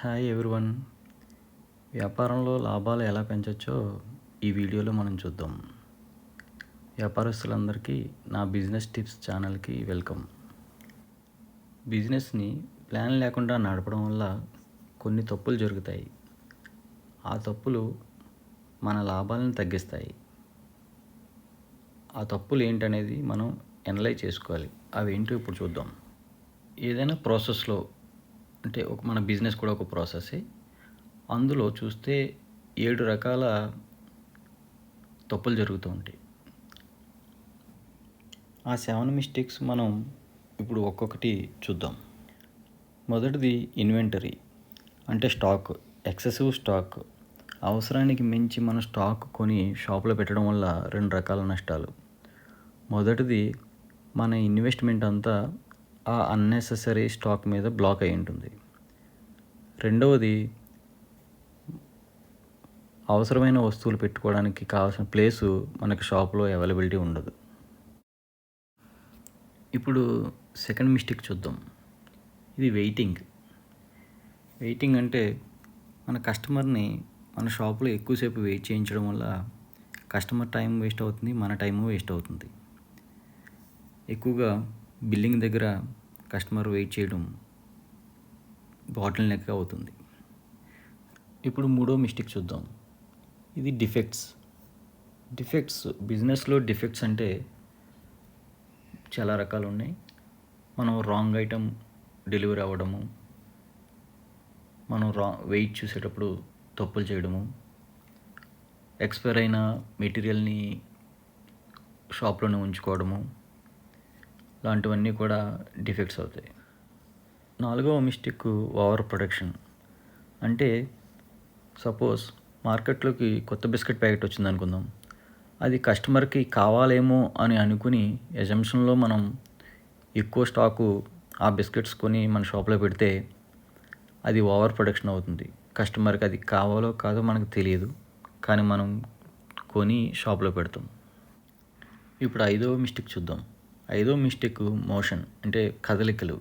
Hi everyone. వ్యాపారంలో లాభాలు ఎలా పెంచొచ్చో ఈ వీడియోలో మనం చూద్దాం. వ్యాపారస్తులందరికీ నా బిజినెస్ టిప్స్ ఛానల్కి వెల్కమ్. బిజినెస్ని ప్లాన్ లేకుండా నడపడం వల్ల కొన్ని తప్పులు జరుగుతాయి. ఆ తప్పులు మన లాభాలను తగ్గిస్తాయి. ఆ తప్పులు ఏంటనేది మనం అనలైజ్ చేసుకోవాలి. అవి ఏంటో ఇప్పుడు చూద్దాం. ఏదైనా ప్రాసెస్లో అంటే మన బిజినెస్ కూడా ఒక ప్రాసెసే. అందులో చూస్తే 7 రకాల తప్పులు జరుగుతూ ఉంటాయి. ఆ 7 మిస్టేక్స్ మనం ఇప్పుడు ఒక్కొక్కటి చూద్దాం. మొదటిది ఇన్వెంటరీ అంటే స్టాక్, ఎక్సెసివ్ స్టాక్. అవసరానికి మించి మనం స్టాక్ కొని షాప్లో పెట్టడం వల్ల 2 రకాల నష్టాలు. మొదటిది, మన ఇన్వెస్ట్మెంట్ అంతా ఆ అన్నెసెసరీ స్టాక్ మీద బ్లాక్ అయి ఉంటుంది. రెండవది, అవసరమైన వస్తువులు పెట్టుకోవడానికి కావాల్సిన ప్లేసు మనకి షాప్లో అవైలబిలిటీ ఉండదు. ఇప్పుడు సెకండ్ మిస్టేక్ చూద్దాం. ఇది వెయిటింగ్ అంటే మన కస్టమర్ని మన షాప్లో ఎక్కువసేపు వెయిట్ చేయించడం వల్ల కస్టమర్ టైం వేస్ట్ అవుతుంది, మన టైము వేస్ట్ అవుతుంది. ఎక్కువగా బిల్లింగ్ దగ్గర కస్టమర్ వెయిట్ చేయడం బాటిల్ నెక్ అవుతుంది. ఇప్పుడు మూడో మిస్టేక్ చూద్దాం. ఇది డిఫెక్ట్స్. బిజినెస్లో డిఫెక్ట్స్ అంటే చాలా రకాలు ఉన్నాయి. మనం రాంగ్ ఐటమ్ డెలివరీ అవ్వడము, మనం వెయిట్ చూసేటప్పుడు తప్పులు చేయడము, ఎక్స్పైర్ అయిన మెటీరియల్ని షాప్లోనే ఉంచుకోవడము, లాంటివన్నీ కూడా డిఫెక్ట్స్ అవుతాయి. నాలుగవ మిస్టేక్ ఓవర్ ప్రొడక్షన్. అంటే సపోజ్ మార్కెట్లోకి కొత్త బిస్కెట్ ప్యాకెట్ వచ్చింది అనుకుందాం. అది కస్టమర్కి కావాలేమో అని అనుకుని ఎజంప్షన్లో మనం ఎక్కువ స్టాకు ఆ బిస్కెట్స్ కొని మన షాప్లో పెడితే అది ఓవర్ ప్రొడక్షన్ అవుతుంది. కస్టమర్కి అది కావాలో కాదో మనకు తెలియదు, కానీ మనం కొని షాప్లో పెడతాం. ఇప్పుడు ఐదవ మిస్టేక్ చూద్దాం. ఐదవ మిస్టేక్ మోషన్ అంటే కదలికలు.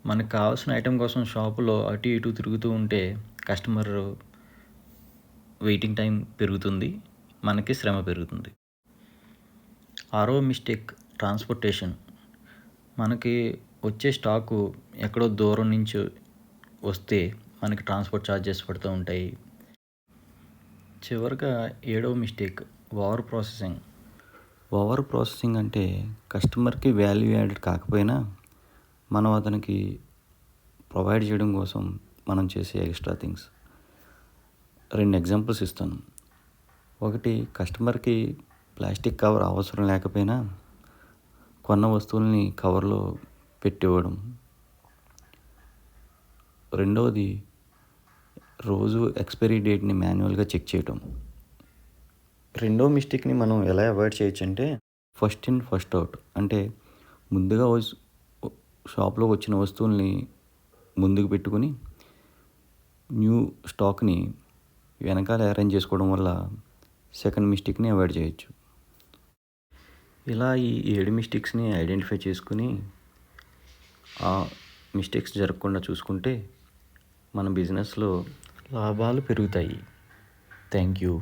మనకు కావాల్సిన ఐటెం కోసం షాపులో అటు ఇటు తిరుగుతూ ఉంటే కస్టమర్ వెయిటింగ్ టైం పెరుగుతుంది, మనకి శ్రమ పెరుగుతుంది. ఆరవ మిస్టేక్ ట్రాన్స్పోర్టేషన్. మనకి వచ్చే స్టాకు ఎక్కడో దూరం నుంచి వస్తే మనకి ట్రాన్స్పోర్ట్ ఛార్జెస్ పడుతూ ఉంటాయి. చివరిగా ఏడవ మిస్టేక్ ఓవర్ ప్రాసెసింగ్ అంటే కస్టమర్కి వాల్యూ యాడెడ్ కాకపోయినా మనం అతనికి ప్రొవైడ్ చేయడం కోసం మనం చేసే ఎక్స్ట్రా థింగ్స్. 2 ఎగ్జాంపుల్స్ ఇస్తాను. ఒకటి, కస్టమర్కి ప్లాస్టిక్ కవర్ అవసరం లేకపోయినా కొన్న వస్తువుల్ని కవర్లో పెట్టివ్వడం. రెండవది, రోజు ఎక్స్పైరీ డేట్ని మాన్యువల్గా చెక్ చేయడం. రెండో మిస్టేక్ని మనం ఎలా అవాయిడ్ చేయొచ్చు అంటే ఫస్ట్ ఇన్ ఫస్ట్ అవుట్. అంటే ముందుగా షాప్లో వచ్చిన వస్తువుల్ని ముందుకు పెట్టుకుని న్యూ స్టాక్ని వెనకాల అరేంజ్ చేసుకోవడం వల్ల సెకండ్ మిస్టేక్ని అవాయిడ్ చేయొచ్చు. ఇలా ఈ 7 మిస్టేక్స్ని ఐడెంటిఫై చేసుకుని ఆ మిస్టేక్స్ జరగకుండా చూసుకుంటే మన బిజినెస్లో లాభాలు పెరుగుతాయి. Thank you.